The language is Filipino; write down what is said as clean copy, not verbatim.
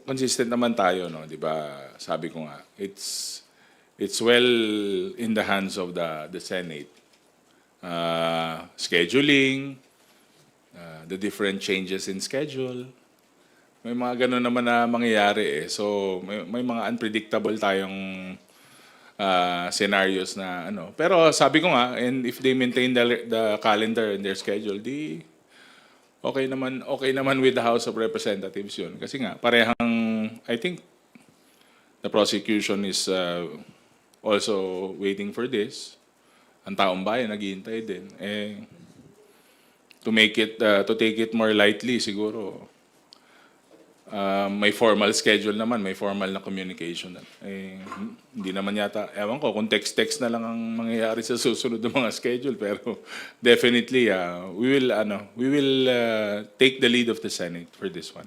consistent naman tayo, no, 'di ba? Sabi ko nga, it's well in the hands of the Senate. Scheduling, the different changes in schedule. May mga ganun naman na mangyayari eh. So may mga unpredictable tayong scenarios na ano. Pero sabi ko nga, and if they maintain the calendar and their schedule, di okay naman with the House of Representatives yun. Kasi nga, parehang, I think, the prosecution is also waiting for this. Ang taong bayan, naghihintay din. To take it more lightly, siguro, may formal schedule naman, may formal na communication. Hindi naman yata, ewan ko, kung text-text na lang ang mangyayari sa susunod ng mga schedule. Pero definitely, we will take the lead of the Senate for this one.